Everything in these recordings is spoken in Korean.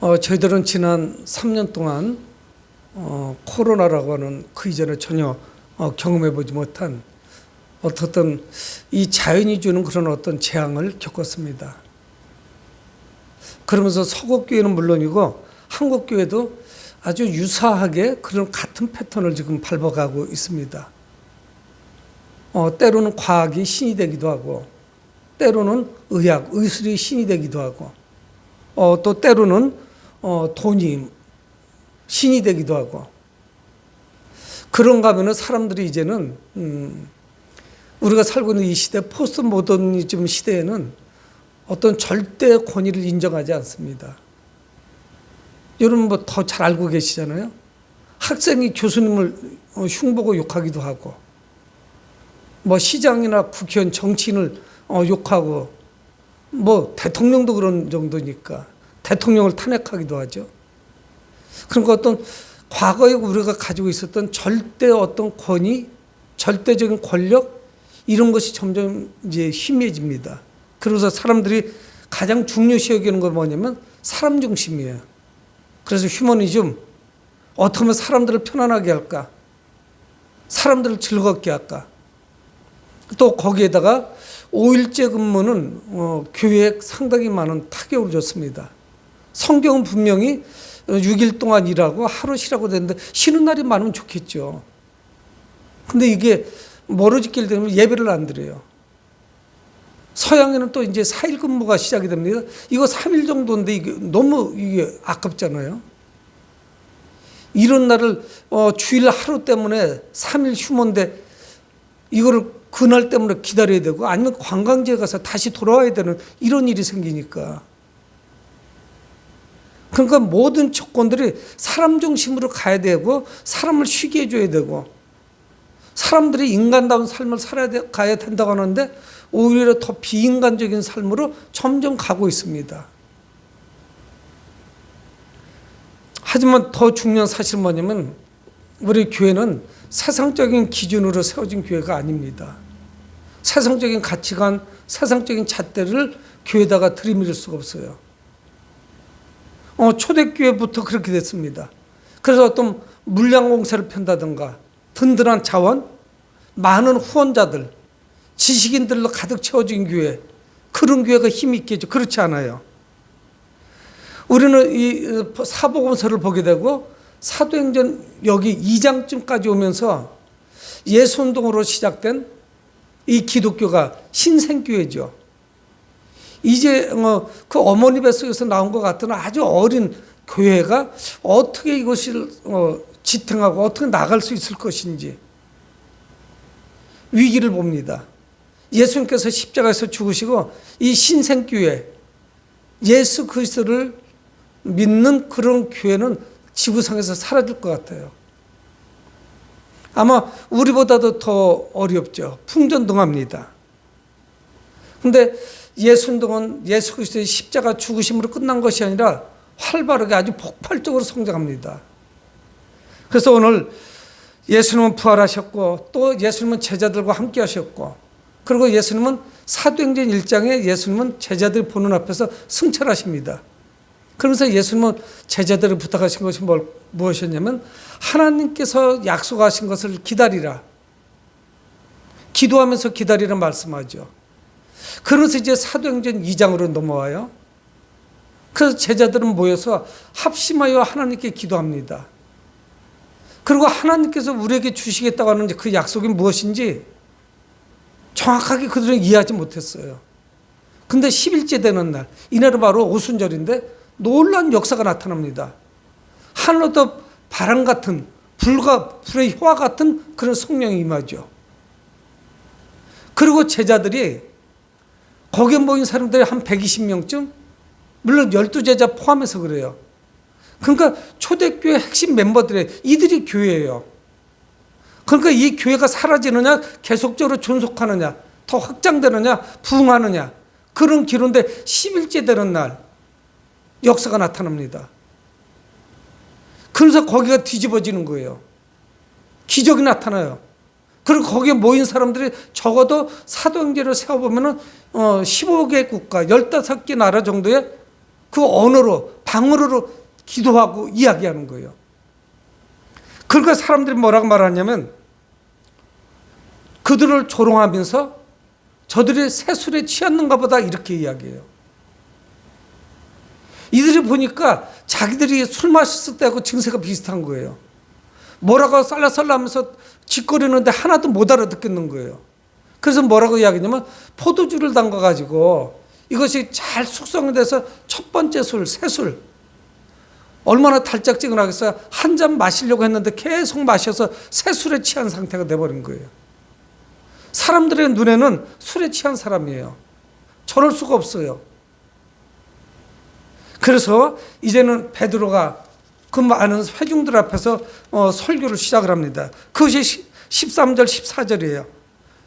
저희들은 지난 3년 동안 코로나라고 하는 그 이전에 전혀 경험해보지 못한 어떤 이 자연이 주는 그런 어떤 재앙을 겪었습니다. 그러면서 서구교회는 물론이고 한국교회도 아주 유사하게 그런 같은 패턴을 지금 밟아가고 있습니다. 때로는 과학이 신이 되기도 하고, 때로는 의학, 의술이 신이 되기도 하고, 또 때로는 돈이 신이 되기도 하고, 그런가 하면 사람들이 이제는 우리가 살고 있는 이 시대, 포스트 모더니즘 시대에는 어떤 절대 권위를 인정하지 않습니다. 여러분 뭐 더 잘 알고 계시잖아요. 학생이 교수님을 흉보고 욕하기도 하고, 뭐 시장이나 국회의원, 정치인을 욕하고, 뭐 대통령도 그런 정도니까 대통령을 탄핵하기도 하죠. 그러니까 어떤 과거에 우리가 가지고 있었던 절대 어떤 권위, 절대적인 권력, 이런 것이 점점 이제 희미해집니다. 그래서 사람들이 가장 중요시 여기는 건 뭐냐면 사람 중심이에요. 그래서 휴머니즘, 어떻게 하면 사람들을 편안하게 할까? 사람들을 즐겁게 할까? 또 거기에다가 5일제 근무는 교회에 상당히 많은 타격을 줬습니다. 성경은 분명히 6일 동안 일하고 하루 쉬라고 되는데 쉬는 날이 많으면 좋겠죠. 근데 이게 멀어지길 되면 예배를 안 드려요. 서양에는 또 이제 4일 근무가 시작이 됩니다. 이거 3일 정도인데 이게 너무 아깝잖아요. 이런 날을 주일 하루 때문에 3일 휴무인데 이거를 그날 때문에 기다려야 되고, 아니면 관광지에 가서 다시 돌아와야 되는 이런 일이 생기니까. 그러니까 모든 조건들이 사람 중심으로 가야 되고, 사람을 쉬게 해줘야 되고, 사람들이 인간다운 삶을 가야 된다고 하는데 오히려 더 비인간적인 삶으로 점점 가고 있습니다. 하지만 더 중요한 사실은 뭐냐면 우리 교회는 세상적인 기준으로 세워진 교회가 아닙니다. 세상적인 가치관, 세상적인 잣대를 교회에다가 들이밀을 수가 없어요. 초대교회부터 그렇게 됐습니다. 그래서 어떤 물량 공세를 편다든가, 든든한 자원, 많은 후원자들, 지식인들로 가득 채워진 교회, 그런 교회가 힘이 있겠죠. 그렇지 않아요. 우리는 이 사복음서를 보게 되고 사도행전 여기 2장쯤까지 오면서 예수운동으로 시작된 이 기독교가 신생교회죠. 이제 그 어머니 뱃속에서 나온 것 같은 아주 어린 교회가 어떻게 이것을 지탱하고 어떻게 나갈 수 있을 것인지 위기를 봅니다. 예수님께서 십자가에서 죽으시고 이 신생교회, 예수 그리스도를 믿는 그런 교회는 지구상에서 사라질 것 같아요. 아마 우리보다도 더 어렵죠. 풍전등화입니다. 그런데 예수운동은 예수 그리스도의 십자가 죽으심으로 끝난 것이 아니라 활발하게 아주 폭발적으로 성장합니다. 그래서 오늘 예수님은 부활하셨고, 또 예수님은 제자들과 함께 하셨고, 그리고 예수님은 사도행전 1장에 예수님은 제자들 보는 앞에서 승천하십니다. 그러면서 예수님은 제자들을 부탁하신 것이 무엇이었냐면 하나님께서 약속하신 것을 기다리라. 기도하면서 기다리라 말씀하죠. 그래서 이제 사도행전 2장으로 넘어와요. 그래서 제자들은 모여서 합심하여 하나님께 기도합니다. 그리고 하나님께서 우리에게 주시겠다고 하는 그 약속이 무엇인지 정확하게 그들은 이해하지 못했어요. 근데 10일째 되는 날, 이날은 바로 오순절인데 놀라운 역사가 나타납니다. 하늘로부터 바람 같은, 불의 효와 같은 그런 성령이 임하죠. 그리고 제자들이, 거기에 모인 사람들이 한 120명쯤, 물론 12제자 포함해서 그래요. 그러니까 초대교회 핵심 멤버들이, 이들이 교회예요. 그러니까 이 교회가 사라지느냐, 계속적으로 존속하느냐, 더 확장되느냐, 부흥하느냐, 그런 기로인데 10일째 되는 날 역사가 나타납니다. 그래서 거기가 뒤집어지는 거예요. 기적이 나타나요. 그리고 거기에 모인 사람들이 적어도 사도행전을 세워보면 15개 국가, 15개 나라 정도의 그 언어로 방언으로 기도하고 이야기하는 거예요. 그러니까 사람들이 뭐라고 말하냐면 그들을 조롱하면서 저들이 새술에 취했는가 보다 이렇게 이야기해요. 이들이 보니까 자기들이 술 마셨을 때하고 증세가 비슷한 거예요. 뭐라고 쌀라쌀라하면서 짓거리는데 하나도 못 알아듣겠는 거예요. 그래서 뭐라고 이야기하냐면 포도주를 담가가지고 이것이 잘 숙성이 돼서 첫 번째 술, 새술. 얼마나 달짝지근하겠어요. 한 잔 마시려고 했는데 계속 마셔서 새술에 취한 상태가 돼버린 거예요. 사람들의 눈에는 술에 취한 사람이에요. 저럴 수가 없어요. 그래서 이제는 베드로가 그 많은 회중들 앞에서 설교를 시작을 합니다. 그것이 13절 14절이에요.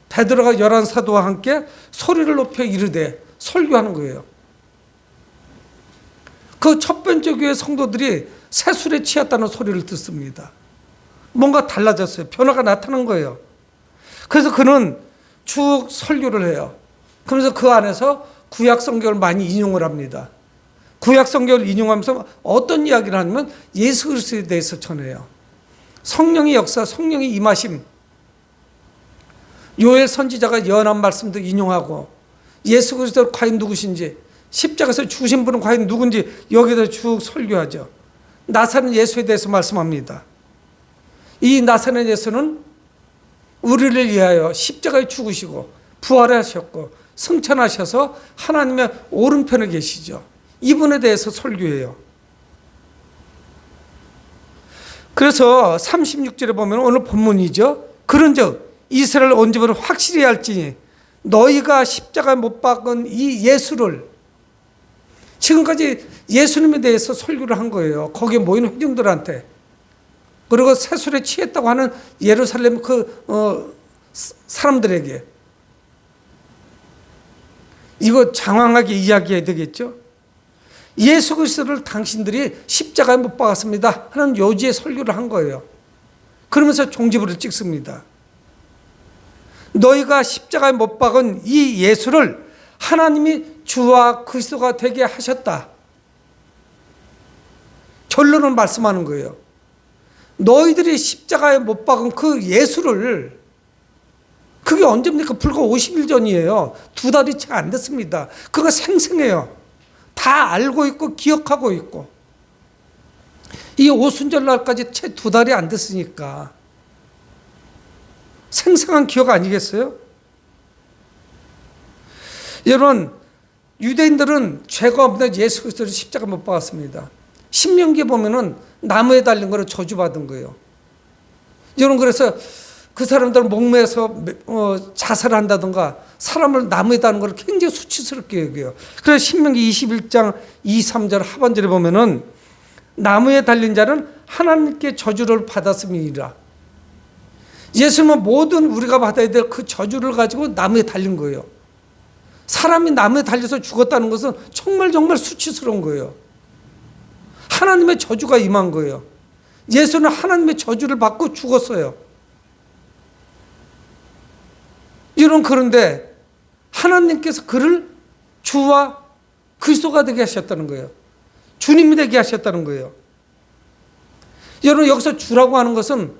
베드로가 11사도와 함께 소리를 높여 이르되 설교하는 거예요. 그 첫 번째 교회 성도들이 새술에 취했다는 소리를 듣습니다. 뭔가 달라졌어요. 변화가 나타난 거예요. 그래서 그는 쭉 설교를 해요. 그러면서 그 안에서 구약 성경을 많이 인용을 합니다. 구약 성경을 인용하면서 어떤 이야기를 하냐면 예수 그리스도에 대해서 전해요. 성령의 역사, 성령의 임하심. 요엘 선지자가 예언한 말씀도 인용하고 예수 그리스도가 과연 누구신지, 십자가에서 죽으신 분은 과연 누군지 여기다 쭉 설교하죠. 나사렛 예수에 대해서 말씀합니다. 이 나사렛 예수는 우리를 위하여 십자가에 죽으시고 부활하셨고 승천하셔서 하나님의 오른편에 계시죠. 이분에 대해서 설교해요. 그래서 36절에 보면 오늘 본문이죠. 그런즉 이스라엘 온 집은 확실히 알지니 너희가 십자가에 못 박은 이 예수를, 지금까지 예수님에 대해서 설교를 한 거예요. 거기에 모인 회중들한테. 그리고 새술에 취했다고 하는 예루살렘 사람들에게. 이거 장황하게 이야기해야 되겠죠. 예수 그리스도를 당신들이 십자가에 못 박았습니다 하는 요지의 설교를 한 거예요. 그러면서 종지부를 찍습니다. 너희가 십자가에 못 박은 이 예수를 하나님이 주와 그리스도가 되게 하셨다. 결론을 말씀하는 거예요. 너희들이 십자가에 못 박은 그 예수를, 그게 언제입니까? 불과 50일 전이에요. 2달이 채 안 됐습니다. 그거 생생해요. 다 알고 있고 기억하고 있고. 이 오순절 날까지 채 2달이 안 됐으니까 생생한 기억 아니겠어요? 여러분, 유대인들은 죄가 없는 예수 그리스도를 십자가 못 박았습니다. 신명기에 보면은 나무에 달린 거를 저주받은 거예요. 여러분, 그래서 그 사람들은 목매서 자살한다든가 사람을 나무에 다는 걸 굉장히 수치스럽게 여겨요. 그래서 신명기 21장 2, 3절 하반절에 보면은 나무에 달린 자는 하나님께 저주를 받았음이니라. 예수님은 모든 우리가 받아야 될 그 저주를 가지고 나무에 달린 거예요. 사람이 나무에 달려서 죽었다는 것은 정말 수치스러운 거예요. 하나님의 저주가 임한 거예요. 예수는 하나님의 저주를 받고 죽었어요. 여러분, 그런데 하나님께서 그를 주와 그리스도가 되게 하셨다는 거예요. 주님이 되게 하셨다는 거예요. 여러분, 여기서 주라고 하는 것은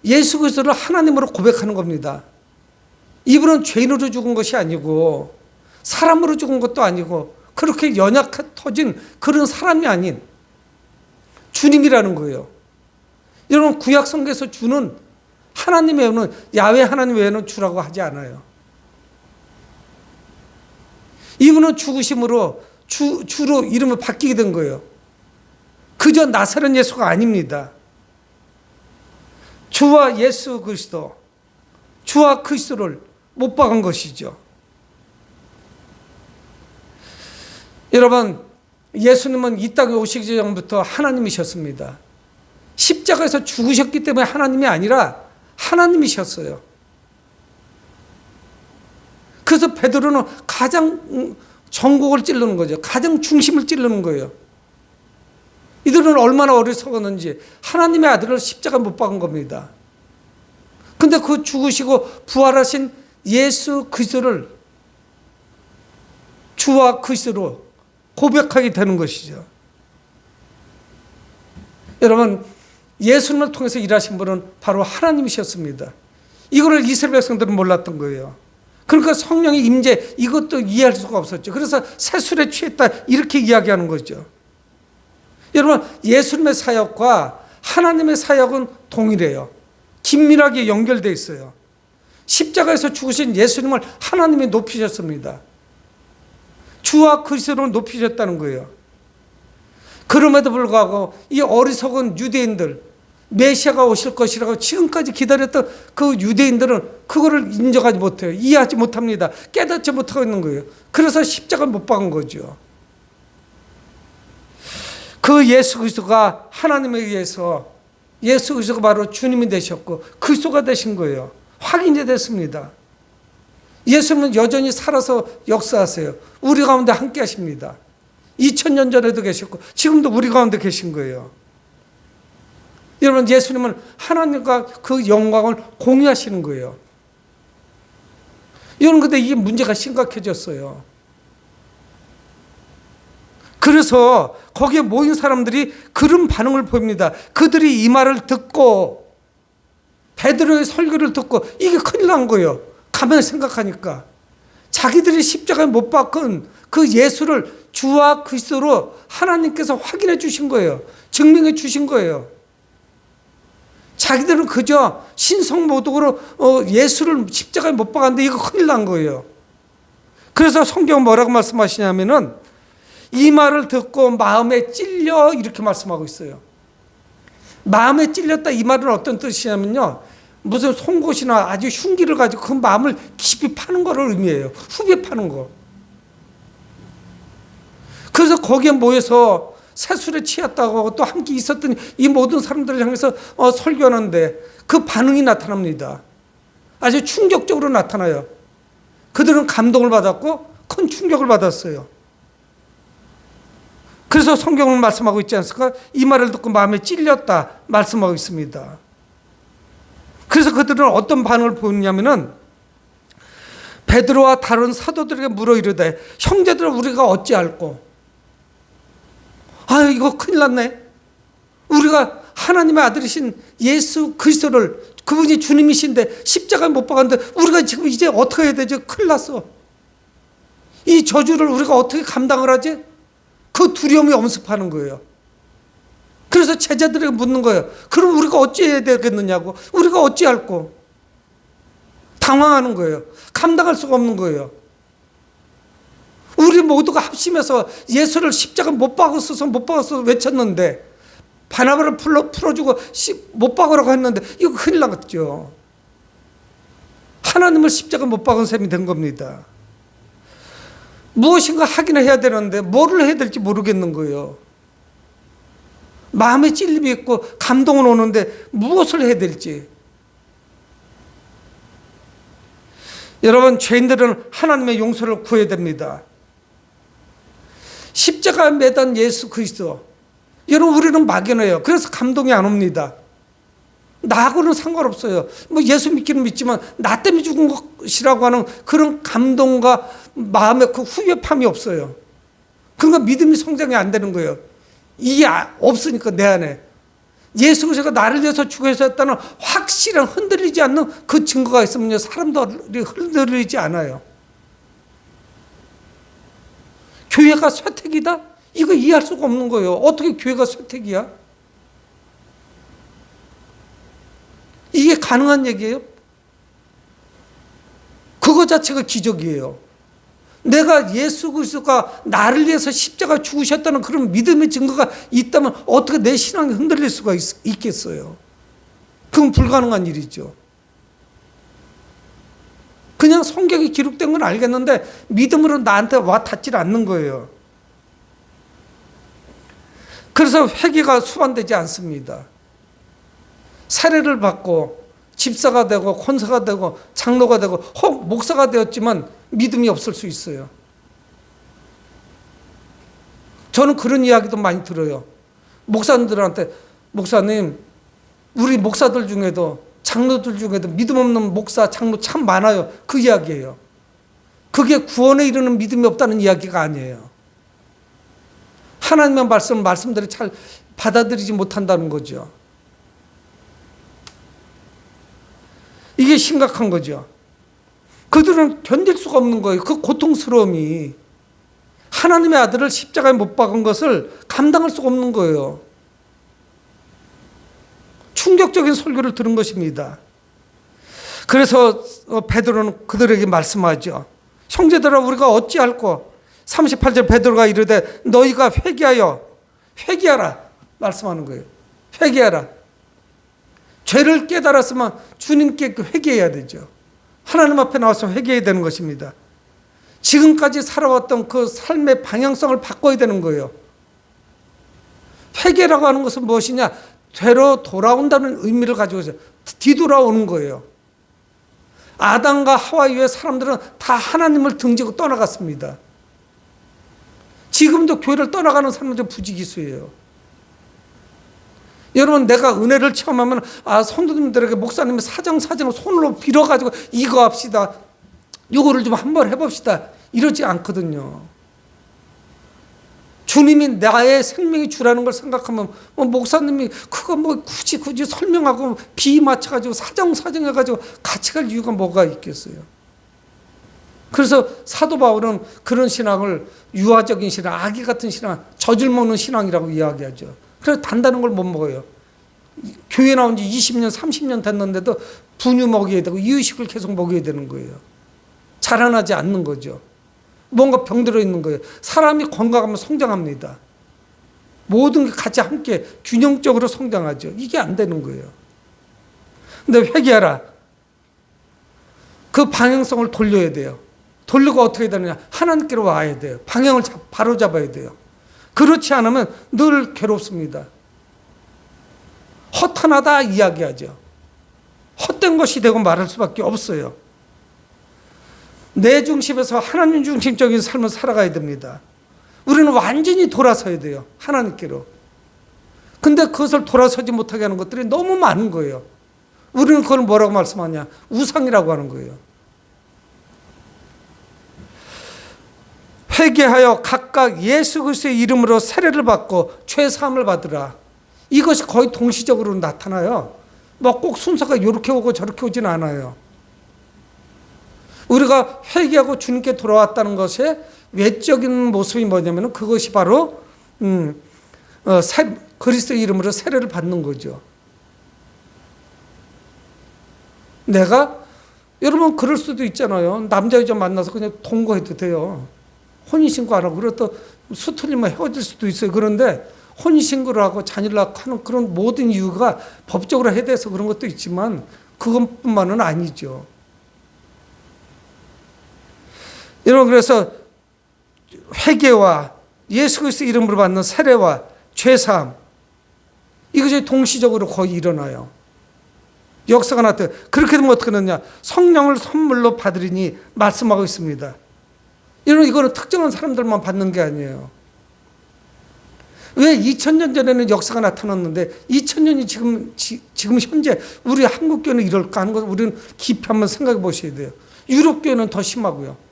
예수 그리스도를 하나님으로 고백하는 겁니다. 이분은 죄인으로 죽은 것이 아니고 사람으로 죽은 것도 아니고 그렇게 연약해 터진 그런 사람이 아닌 주님이라는 거예요. 여러분, 구약 성경에서 주는 하나님 외에는, 야훼 하나님 외에는 주라고 하지 않아요. 이분은 죽으심으로 주로 이름을 바뀌게 된 거예요. 그저 나사렛 예수가 아닙니다. 주와 예수 그리스도, 주와 그리스도를 못 박은 것이죠. 여러분, 예수님은 이 땅에 오시기 전부터 하나님이셨습니다. 십자가에서 죽으셨기 때문에 하나님이 아니라 하나님이셨어요. 그래서 베드로는 가장 전곡을 찌르는 거죠. 가장 중심을 찌르는 거예요. 이들은 얼마나 어리석었는지 하나님의 아들을 십자가에 못 박은 겁니다. 근데 그 죽으시고 부활하신 예수 그리스도를 주와 그리스도로 고백하게 되는 것이죠. 여러분, 예수님을 통해서 일하신 분은 바로 하나님이셨습니다. 이거를 이스라엘 백성들은 몰랐던 거예요. 그러니까 성령의 임재, 이것도 이해할 수가 없었죠. 그래서 새술에 취했다 이렇게 이야기하는 거죠. 여러분, 예수님의 사역과 하나님의 사역은 동일해요. 긴밀하게 연결되어 있어요. 십자가에서 죽으신 예수님을 하나님이 높이셨습니다. 주와 그리스도를 높이셨다는 거예요. 그럼에도 불구하고 이 어리석은 유대인들, 메시아가 오실 것이라고 지금까지 기다렸던 그 유대인들은 그거를 인정하지 못해요. 이해하지 못합니다. 깨닫지 못하고 있는 거예요. 그래서 십자가를 못 박은 거죠. 그 예수 그리스도가 하나님에 의해서 예수 그리스도가 바로 주님이 되셨고 그리스도가 되신 거예요. 확인이 됐습니다. 예수님은 여전히 살아서 역사하세요. 우리 가운데 함께 하십니다. 2000년 전에도 계셨고 지금도 우리 가운데 계신 거예요. 여러분, 예수님은 하나님과 그 영광을 공유하시는 거예요. 여러분, 근데 이게 문제가 심각해졌어요. 그래서 거기에 모인 사람들이 그런 반응을 보입니다. 그들이 이 말을 듣고 베드로의 설교를 듣고 이게 큰일 난 거예요. 가만히 생각하니까 자기들이 십자가에 못 박은 그 예수를 주와 그리스도로 하나님께서 확인해 주신 거예요. 증명해 주신 거예요. 자기들은 그저 신성모독으로 예수를 십자가에 못 박았는데 이거 큰일 난 거예요. 그래서 성경 뭐라고 말씀하시냐면은 이 말을 듣고 마음에 찔려 이렇게 말씀하고 있어요. 마음에 찔렸다 이 말은 어떤 뜻이냐면요, 무슨 송곳이나 아주 흉기를 가지고 그 마음을 깊이 파는 거를 의미해요. 후벼 파는 거. 그래서 거기에 모여서 새술에 취했다고 하고 또 함께 있었던 이 모든 사람들을 향해서 설교하는데 그 반응이 나타납니다. 아주 충격적으로 나타나요. 그들은 감동을 받았고 큰 충격을 받았어요. 그래서 성경은 말씀하고 있지 않습니까? 이 말을 듣고 마음에 찔렸다 말씀하고 있습니다. 그래서 그들은 어떤 반응을 보였냐면은 베드로와 다른 사도들에게 물어 이르되 형제들아 우리가 어찌할꼬? 아, 이거 큰일 났네. 우리가 하나님의 아들이신 예수 그리스도를, 그분이 주님이신데 십자가에 못 박았는데 우리가 지금 이제 어떻게 해야 되지? 큰일 났어. 이 저주를 우리가 어떻게 감당을 하지? 그 두려움이 엄습하는 거예요. 그래서 제자들에게 묻는 거예요. 그럼 우리가 어찌해야 되겠느냐고. 우리가 어찌할꼬? 당황하는 거예요. 감당할 수가 없는 거예요. 우리 모두가 합심해서 예수를 십자가 못 박았어 외쳤는데, 바나바를 풀어주고 못 박으라고 했는데 이거 큰일 났죠. 하나님을 십자가 못 박은 셈이 된 겁니다. 무엇인가 하긴 해야 되는데 뭐를 해야 될지 모르겠는 거예요. 마음에 찔림이 있고 감동은 오는데 무엇을 해야 될지. 여러분, 죄인들은 하나님의 용서를 구해야 됩니다. 십자가에 매단 예수 그리스도, 여러분, 우리는 막연해요. 그래서 감동이 안 옵니다. 나하고는 상관없어요. 뭐 예수 믿기는 믿지만 나 때문에 죽은 것이라고 하는 그런 감동과 마음의 그 후회함이 없어요. 그러니까 믿음이 성장이 안 되는 거예요. 이게 없으니까 내 안에 예수 그리스도가 나를 위해서 죽으셨다는 확실한 흔들리지 않는 그 증거가 있으면요, 사람들이 흔들리지 않아요. 교회가 쇠퇴기다? 이거 이해할 수가 없는 거예요. 어떻게 교회가 쇠퇴기야? 이게 가능한 얘기예요? 그거 자체가 기적이에요. 내가 예수 그리스도가 나를 위해서 십자가 죽으셨다는 그런 믿음의 증거가 있다면 어떻게 내 신앙이 흔들릴 수가 있겠어요? 그건 불가능한 일이죠. 그냥 성경에 기록된 건 알겠는데 믿음으로 나한테 와 닿질 않는 거예요. 그래서 회개가 수반되지 않습니다. 세례를 받고 집사가 되고 권사가 되고 장로가 되고 혹 목사가 되었지만 믿음이 없을 수 있어요. 저는 그런 이야기도 많이 들어요. 목사님들한테, 목사님, 우리 목사들 중에도 장로들 중에도 믿음 없는 목사, 장로 참 많아요. 그 이야기예요. 그게 구원에 이르는 믿음이 없다는 이야기가 아니에요. 하나님의 말씀들을 잘 받아들이지 못한다는 거죠. 이게 심각한 거죠. 그들은 견딜 수가 없는 거예요. 그 고통스러움이. 하나님의 아들을 십자가에 못 박은 것을 감당할 수가 없는 거예요. 충격적인 설교를 들은 것입니다. 그래서 베드로는 그들에게 말씀하죠. 형제들아, 우리가 어찌할꼬? 38절 베드로가 이르되 너희가 회개하라 말씀하는 거예요. 회개하라. 죄를 깨달았으면 주님께 회개해야 되죠. 하나님 앞에 나와서 회개해야 되는 것입니다. 지금까지 살아왔던 그 삶의 방향성을 바꿔야 되는 거예요. 회개라고 하는 것은 무엇이냐? 되로 돌아온다는 의미를 가지고 있어요. 뒤돌아오는 거예요. 아담과 하와 이후의 사람들은 다 하나님을 등지고 떠나갔습니다. 지금도 교회를 떠나가는 사람들은 부지기수예요. 여러분, 내가 은혜를 체험하면 성도님들에게 목사님이 사정사정을 손으로 빌어가지고 이거 합시다, 이거를 좀 한번 해봅시다, 이러지 않거든요. 주님이 나의 생명이 주라는 걸 생각하면 목사님이 그거 굳이 설명하고 비 맞춰가지고 사정해가지고 같이 갈 이유가 뭐가 있겠어요. 그래서 사도 바울은 그런 신앙을 유아적인 신앙, 아기 같은 신앙, 젖을 먹는 신앙이라고 이야기하죠. 그래서 단단한 걸 못 먹어요. 교회 나온 지 20년, 30년 됐는데도 분유 먹여야 되고 이유식을 계속 먹여야 되는 거예요. 자라나지 않는 거죠. 뭔가 병들어 있는 거예요. 사람이 건강하면 성장합니다. 모든 게 같이 함께 균형적으로 성장하죠. 이게 안 되는 거예요. 근데 회개하라. 그 방향성을 돌려야 돼요. 돌리고 어떻게 되느냐? 하나님께로 와야 돼요. 방향을 바로 잡아야 돼요. 그렇지 않으면 늘 괴롭습니다. 허탄하다 이야기하죠. 헛된 것이 되고 말할 수밖에 없어요. 내 중심에서 하나님 중심적인 삶을 살아가야 됩니다. 우리는 완전히 돌아서야 돼요. 하나님께로. 근데 그것을 돌아서지 못하게 하는 것들이 너무 많은 거예요. 우리는 그걸 뭐라고 말씀하냐? 우상이라고 하는 거예요. 회개하여 각각 예수 그리스도의 이름으로 세례를 받고 죄 사함을 받으라. 이것이 거의 동시적으로 나타나요. 꼭 순서가 이렇게 오고 저렇게 오진 않아요. 우리가 회개하고 주님께 돌아왔다는 것의 외적인 모습이 뭐냐면 그것이 바로 그리스도의 이름으로 세례를 받는 거죠. 여러분 그럴 수도 있잖아요. 남자 여자 만나서 그냥 동거해도 돼요. 혼인신고 안 하고 그래도 수틀리면 헤어질 수도 있어요. 그런데 혼인신고를 하고 자녀를 낳고 하는 그런 모든 이유가 법적으로 해야 돼서 그런 것도 있지만 그것뿐만은 아니죠. 여러분, 그래서 회개와 예수 그리스도 이름으로 받는 세례와 죄사함, 이것이 동시적으로 거의 일어나요. 역사가 나타나요. 그렇게 되면 어떻게 되느냐? 성령을 선물로 받으리니 말씀하고 있습니다. 여러분, 이거는 특정한 사람들만 받는 게 아니에요. 왜 2000년 전에는 역사가 나타났는데 2000년이 지금 현재 우리 한국교회는 이럴까 하는 것을 우리는 깊이 한번 생각해 보셔야 돼요. 유럽교회는 더 심하고요.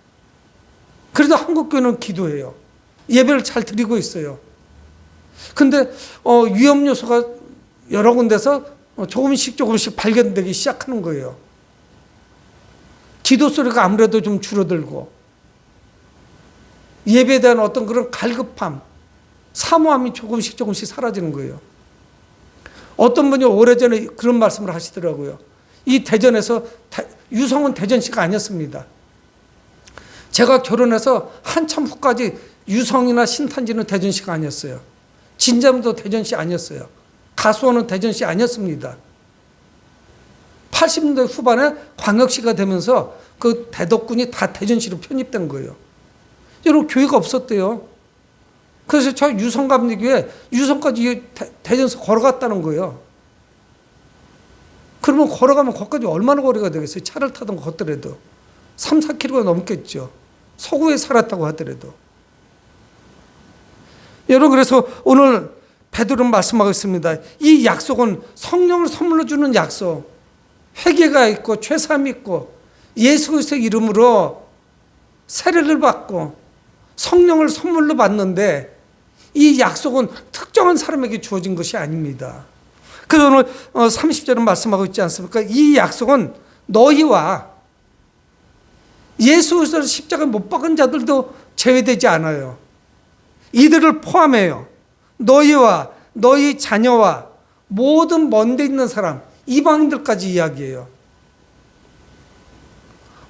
그래도 한국교회는 기도해요. 예배를 잘 드리고 있어요. 근데 위험 요소가 여러 군데서 조금씩 발견되기 시작하는 거예요. 기도 소리가 아무래도 좀 줄어들고 예배에 대한 어떤 그런 갈급함, 사모함이 조금씩 사라지는 거예요. 어떤 분이 오래전에 그런 말씀을 하시더라고요. 이 대전에서 유성은 대전시가 아니었습니다. 제가 결혼해서 한참 후까지 유성이나 신탄지는 대전시가 아니었어요. 진잠도 대전시 아니었어요. 가수원은 대전시 아니었습니다. 80년대 후반에 광역시가 되면서 그 대덕군이 다 대전시로 편입된 거예요. 여러분, 교회가 없었대요. 그래서 저 유성감리교회 유성까지 대전에서 걸어갔다는 거예요. 그러면 걸어가면 거기까지 얼마나 거리가 되겠어요? 차를 타던 거 걷더라도 3, 4km가 넘겠죠. 서구에 살았다고 하더라도. 여러분, 그래서 오늘 베드로는 말씀하고 있습니다. 이 약속은 성령을 선물로 주는 약속, 회개가 있고 죄사함이 있고 예수 그리스도의 이름으로 세례를 받고 성령을 선물로 받는데 이 약속은 특정한 사람에게 주어진 것이 아닙니다. 그래서 오늘 30절은 말씀하고 있지 않습니까? 이 약속은 너희와 예수 그리스도를 십자가에 못 박은 자들도 제외되지 않아요. 이들을 포함해요. 너희와 너희 자녀와 모든 먼데 있는 사람, 이방인들까지 이야기해요.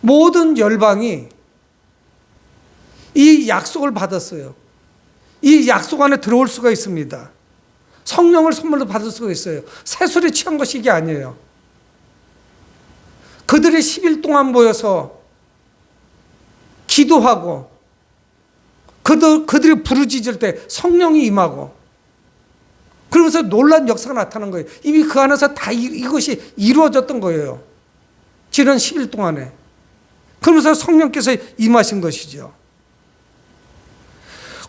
모든 열방이 이 약속을 받았어요. 이 약속 안에 들어올 수가 있습니다. 성령을 선물로 받을 수가 있어요. 세술에 취한 것이 이게 아니에요. 그들이 10일 동안 모여서 기도하고 그들이 부르짖을 때 성령이 임하고 그러면서 놀라운 역사가 나타난 거예요. 이미 그 안에서 다 이것이 이루어졌던 거예요. 지난 10일 동안에. 그러면서 성령께서 임하신 것이죠.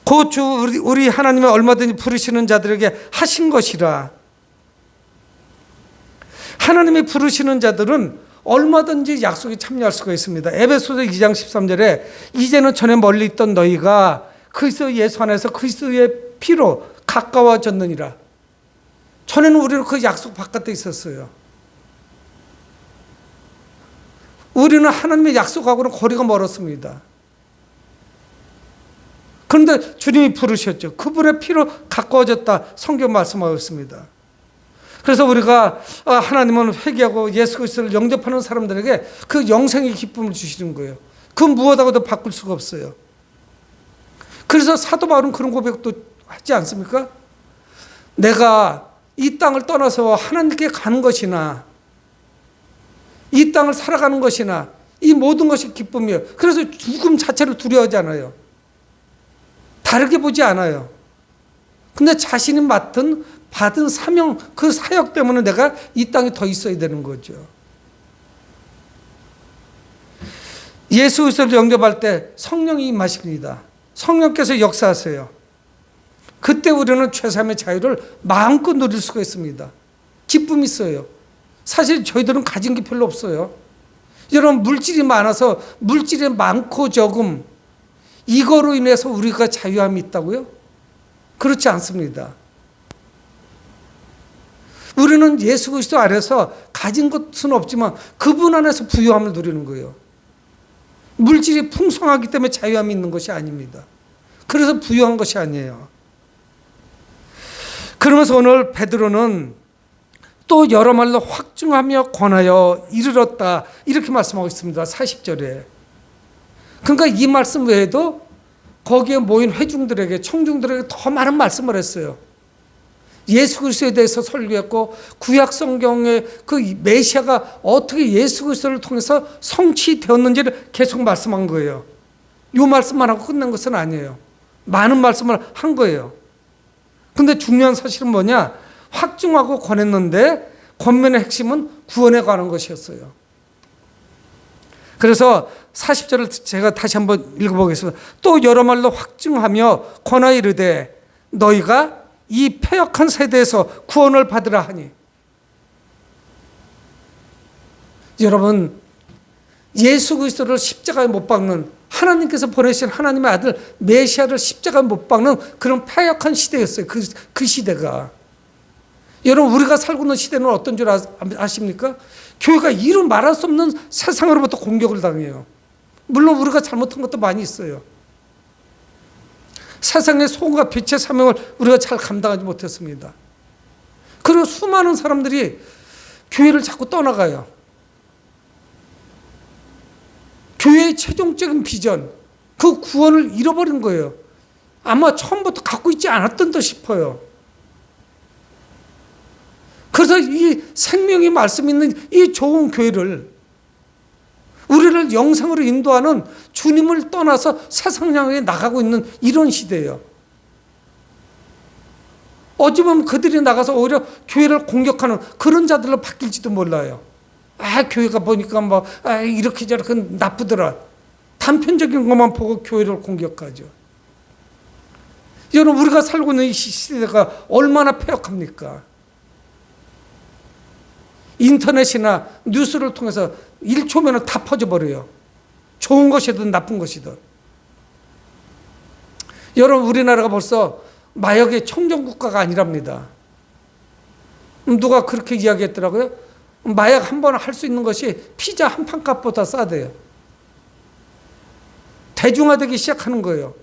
그 주 우리 하나님의 얼마든지 부르시는 자들에게 하신 것이라. 하나님이 부르시는 자들은 얼마든지 약속에 참여할 수가 있습니다. 에베소서 2장 13절에 이제는 전에 멀리 있던 너희가 그리스도 예수 안에서 그리스도의 피로 가까워졌느니라. 전에는 우리는 그 약속 바깥에 있었어요. 우리는 하나님의 약속하고는 거리가 멀었습니다. 그런데 주님이 부르셨죠. 그분의 피로 가까워졌다. 성경 말씀하고 있습니다. 그래서 우리가 하나님은 회개하고 예수 그리스도를 영접하는 사람들에게 그 영생의 기쁨을 주시는 거예요. 그 무엇하고도 바꿀 수가 없어요. 그래서 사도 바울은 그런 고백도 하지 않습니까? 내가 이 땅을 떠나서 하나님께 가는 것이나 이 땅을 살아가는 것이나 이 모든 것이 기쁨이에요. 그래서 죽음 자체를 두려워하지 않아요. 다르게 보지 않아요. 근데 자신이 받은 사명, 그 사역 때문에 내가 이 땅에 더 있어야 되는 거죠. 예수 그리스도를 영접할 때 성령이 임하십니다. 성령께서 역사하세요. 그때 우리는 죄사함의 자유를 마음껏 누릴 수가 있습니다. 기쁨이 있어요. 사실 저희들은 가진 게 별로 없어요. 여러분, 물질이 많아서 물질이 많고 적음 이거로 인해서 우리가 자유함이 있다고요? 그렇지 않습니다. 우리는 예수 그리스도 아래서 가진 것은 없지만 그분 안에서 부유함을 누리는 거예요. 물질이 풍성하기 때문에 자유함이 있는 것이 아닙니다. 그래서 부유한 것이 아니에요. 그러면서 오늘 베드로는 또 여러 말로 확증하며 권하여 이르렀다 이렇게 말씀하고 있습니다. 40절에. 그러니까 이 말씀 외에도 거기에 모인 회중들에게 청중들에게 더 많은 말씀을 했어요. 예수 그리스도에 대해서 설교했고 구약 성경의 그 메시아가 어떻게 예수 그리스도를 통해서 성취되었는지를 계속 말씀한 거예요. 이 말씀만 하고 끝난 것은 아니에요. 많은 말씀을 한 거예요. 근데 중요한 사실은 뭐냐? 확증하고 권했는데 권면의 핵심은 구원에 관한 것이었어요. 그래서 40절을 제가 다시 한번 읽어보겠습니다. 또 여러 말로 확증하며 권하여 이르되 너희가 이 패역한 세대에서 구원을 받으라 하니. 여러분, 예수 그리스도를 십자가에 못 박는 하나님께서 보내신 하나님의 아들 메시아를 십자가에 못 박는 그런 패역한 시대였어요. 그 시대가. 여러분, 우리가 살고 있는 시대는 어떤 줄 아십니까? 교회가 이루 말할 수 없는 세상으로부터 공격을 당해요. 물론 우리가 잘못한 것도 많이 있어요. 세상의 소금과 빛의 사명을 우리가 잘 감당하지 못했습니다. 그리고 수많은 사람들이 교회를 자꾸 떠나가요. 교회의 최종적인 비전, 그 구원을 잃어버린 거예요. 아마 처음부터 갖고 있지 않았던 듯 싶어요. 그래서 이 생명의 말씀 있는 이 좋은 교회를 우리를 영생으로 인도하는 주님을 떠나서 세상 향해 나가고 있는 이런 시대예요. 어찌 보면 그들이 나가서 오히려 교회를 공격하는 그런 자들로 바뀔지도 몰라요. 교회가 보니까 이렇게 저렇게 나쁘더라. 단편적인 것만 보고 교회를 공격하죠. 여러분, 우리가 살고 있는 이 시대가 얼마나 폐역합니까? 인터넷이나 뉴스를 통해서 1초면 다 퍼져버려요. 좋은 것이든 나쁜 것이든. 여러분, 우리나라가 벌써 마약의 청정국가가 아니랍니다. 누가 그렇게 이야기했더라고요. 마약 한 번 할 수 있는 것이 피자 한 판 값보다 싸대요. 대중화되기 시작하는 거예요.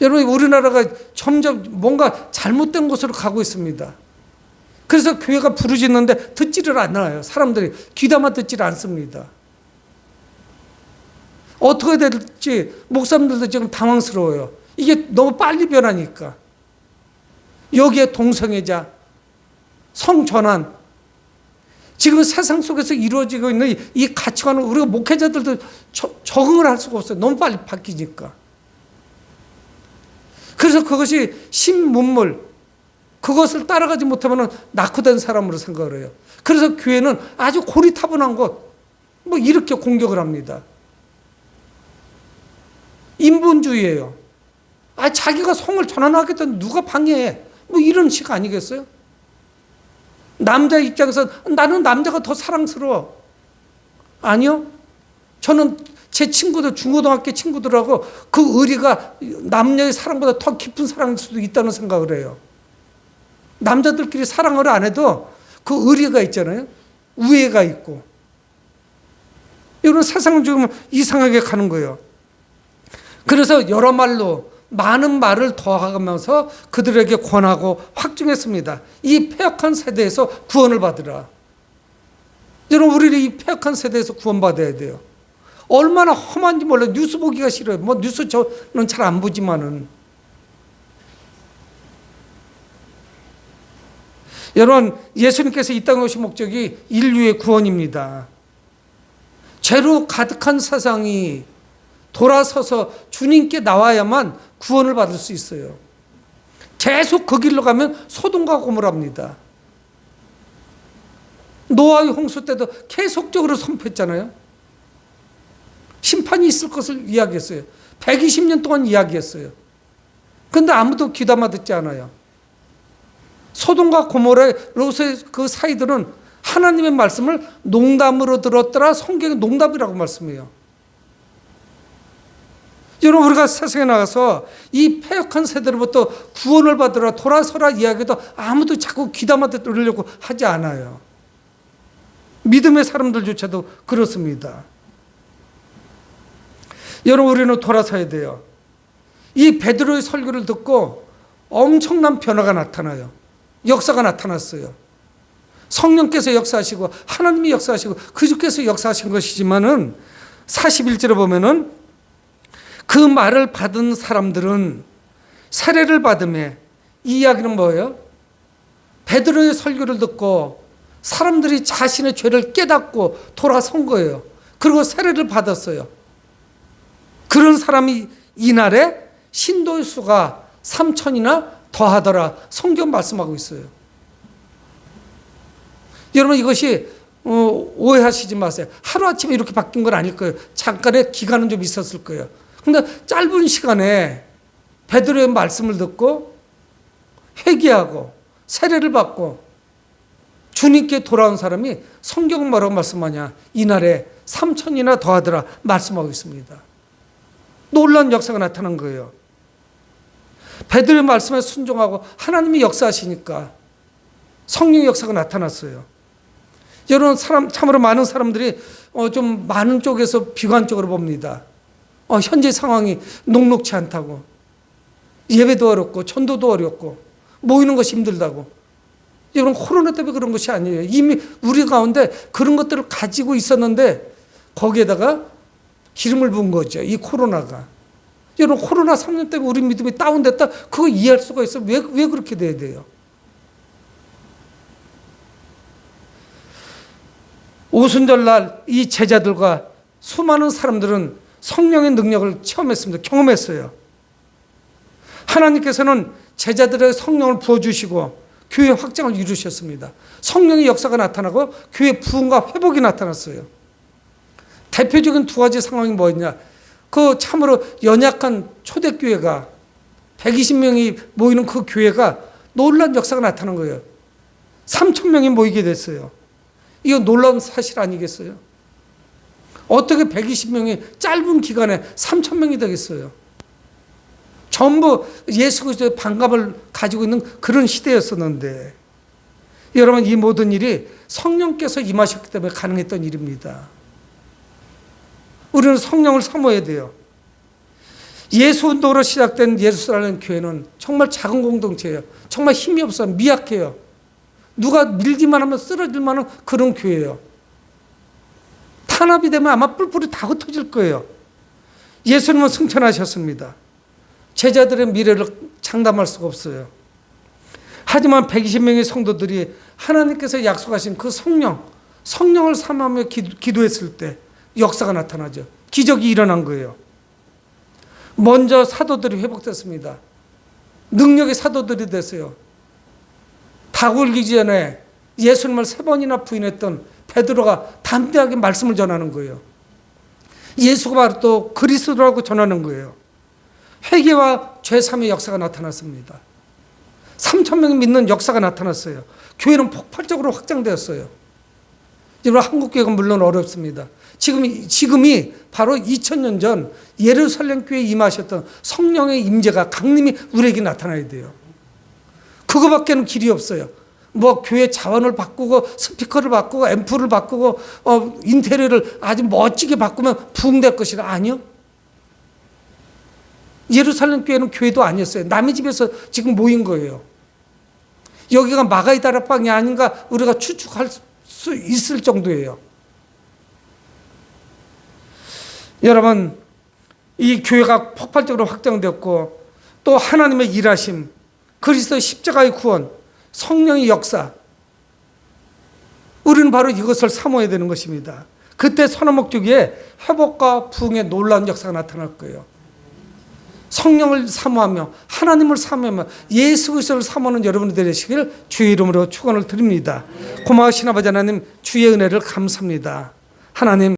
여러분, 우리나라가 점점 뭔가 잘못된 곳으로 가고 있습니다. 그래서 교회가 부르짖는데 듣지를 않아요. 사람들이 귀담아 듣지를 않습니다. 어떻게 될지 목사님들도 지금 당황스러워요. 이게 너무 빨리 변하니까. 여기에 동성애자, 성전환, 지금 세상 속에서 이루어지고 있는 이 가치관을 우리가 목회자들도 적응을 할 수가 없어요. 너무 빨리 바뀌니까. 그래서 그것이 신문물, 그것을 따라가지 못하면 낙후된 사람으로 생각을 해요. 그래서 교회는 아주 고리타분한 것, 뭐 이렇게 공격을 합니다. 인본주의예요. 자기가 성을 전환하겠다는 누가 방해해? 뭐 이런 식 아니겠어요? 남자 입장에서 나는 남자가 더 사랑스러워. 아니요. 저는 제 친구들, 중고등학교 친구들하고 그 의리가 남녀의 사랑보다 더 깊은 사랑일 수도 있다는 생각을 해요. 남자들끼리 사랑을 안 해도 그 의리가 있잖아요. 우애가 있고. 이런 세상은 지금 이상하게 가는 거예요. 그래서 여러 말로 많은 말을 더하면서 그들에게 권하고 확증했습니다. 이 패역한 세대에서 구원을 받으라. 여러분, 우리는 이 패역한 세대에서 구원받아야 돼요. 얼마나 험한지 몰라요. 뉴스 보기가 싫어요. 뭐 뉴스 저는 잘 안 보지만은. 여러분, 예수님께서 이 땅에 오신 목적이 인류의 구원입니다. 죄로 가득한 세상이 돌아서서 주님께 나와야만 구원을 받을 수 있어요. 계속 그 길로 가면 소돔과 고모라입니다. 노아의 홍수 때도 계속적으로 선포했잖아요. 심판이 있을 것을 이야기했어요. 120년 동안 이야기했어요. 그런데 아무도 귀담아 듣지 않아요. 소돔과 고모라의 롯의 그 사이들은 하나님의 말씀을 농담으로 들었더라. 성경의 농담이라고 말씀해요. 여러분, 우리가 세상에 나가서 이 패역한 세대로부터 구원을 받으라, 돌아서라 이야기도 아무도 자꾸 귀담아 들으려고 하지 않아요. 믿음의 사람들조차도 그렇습니다. 여러분, 우리는 돌아서야 돼요. 이 베드로의 설교를 듣고 엄청난 변화가 나타나요. 역사가 나타났어요. 성령께서 역사하시고 하나님이 역사하시고 그주께서 역사하신 것이지만은 41절에 보면은 그 말을 받은 사람들은 세례를 받음에, 이 이야기는 뭐예요? 베드로의 설교를 듣고 사람들이 자신의 죄를 깨닫고 돌아선 거예요. 그리고 세례를 받았어요. 그런 사람이 이날에 신도의 수가 3,000이나 더하더라. 성경 말씀하고 있어요. 여러분, 이것이 오해하시지 마세요. 하루아침에 이렇게 바뀐 건 아닐 거예요. 잠깐의 기간은 좀 있었을 거예요. 그런데 짧은 시간에 베드로의 말씀을 듣고 회개하고 세례를 받고 주님께 돌아온 사람이 성경은 뭐라고 말씀하냐? 이날에 3,000이나 더하더라 말씀하고 있습니다. 놀라운 역사가 나타난 거예요. 베드로의 말씀에 순종하고 하나님이 역사하시니까 성령의 역사가 나타났어요. 여러분, 참으로 많은 사람들이 좀 많은 쪽에서 비관적으로 봅니다. 현재 상황이 녹록치 않다고, 예배도 어렵고 전도도 어렵고 모이는 것이 힘들다고. 여러분, 코로나 때문에 그런 것이 아니에요. 이미 우리 가운데 그런 것들을 가지고 있었는데 거기에다가 기름을 부은 거죠. 이 코로나가. 여러분, 코로나 3년 때문에 우리 믿음이 다운됐다. 그거 이해할 수가 있어요. 왜 그렇게 돼야 돼요? 오순절날 이 제자들과 수많은 사람들은 성령의 능력을 체험했습니다. 경험했어요. 하나님께서는 제자들의 성령을 부어주시고 교회 확장을 이루셨습니다. 성령의 역사가 나타나고 교회 부흥과 회복이 나타났어요. 대표적인 두 가지 상황이 뭐였냐? 그 참으로 연약한 초대교회가 120명이 모이는 그 교회가 놀라운 역사가 나타난 거예요. 3,000명이 모이게 됐어요. 이거 놀라운 사실 아니겠어요? 어떻게 120명이 짧은 기간에 3,000명이 되겠어요? 전부 예수 그리스도의 반갑을 가지고 있는 그런 시대였었는데, 여러분, 이 모든 일이 성령께서 임하셨기 때문에 가능했던 일입니다. 우리는 성령을 사모해야 돼요. 예수 운동으로 시작된 예루살렘 교회는 정말 작은 공동체예요. 정말 힘이 없어요. 미약해요. 누가 밀기만 하면 쓰러질 만한 그런 교회예요. 탄압이 되면 아마 뿔뿔이 다 흩어질 거예요. 예수님은 승천하셨습니다. 제자들의 미래를 장담할 수가 없어요. 하지만 120명의 성도들이 하나님께서 약속하신 그 성령을 사모하며 기도했을 때 역사가 나타나죠. 기적이 일어난 거예요. 먼저 사도들이 회복됐습니다. 능력의 사도들이 됐어요. 다 굴기 전에 예수님을 3번이나 부인했던 베드로가 담대하게 말씀을 전하는 거예요. 예수가 바로 또 그리스도라고 전하는 거예요. 회개와 죄사함의 역사가 나타났습니다. 3,000명이 믿는 역사가 나타났어요. 교회는 폭발적으로 확장되었어요. 여러분, 한국교회가 물론 어렵습니다. 지금이 바로 2000년 전 예루살렘 교회에 임하셨던 성령의 임재가 강림이 우리에게 나타나야 돼요. 그거밖에는 길이 없어요. 뭐 교회 자원을 바꾸고 스피커를 바꾸고 앰프를 바꾸고 인테리어를 아주 멋지게 바꾸면 부흥될 것이라. 아니요. 예루살렘 교회는 교회도 아니었어요. 남의 집에서 지금 모인 거예요. 여기가 마가이 다락방이 아닌가 우리가 추측할 수 있을 정도예요. 여러분, 이 교회가 폭발적으로 확장되었고, 또 하나님의 일하심, 그리스도의 십자가의 구원, 성령의 역사, 우리는 바로 이것을 사모해야 되는 것입니다. 그때 선한 목적에 회복과 부흥의 놀라운 역사가 나타날 거예요. 성령을 사모하며 하나님을 사모하며 예수 그리스도를 사모하는 여러분들 되시길 주의 이름으로 축원을 드립니다. 고마우신 아버지 하나님, 주의 은혜를 감사합니다. 하나님,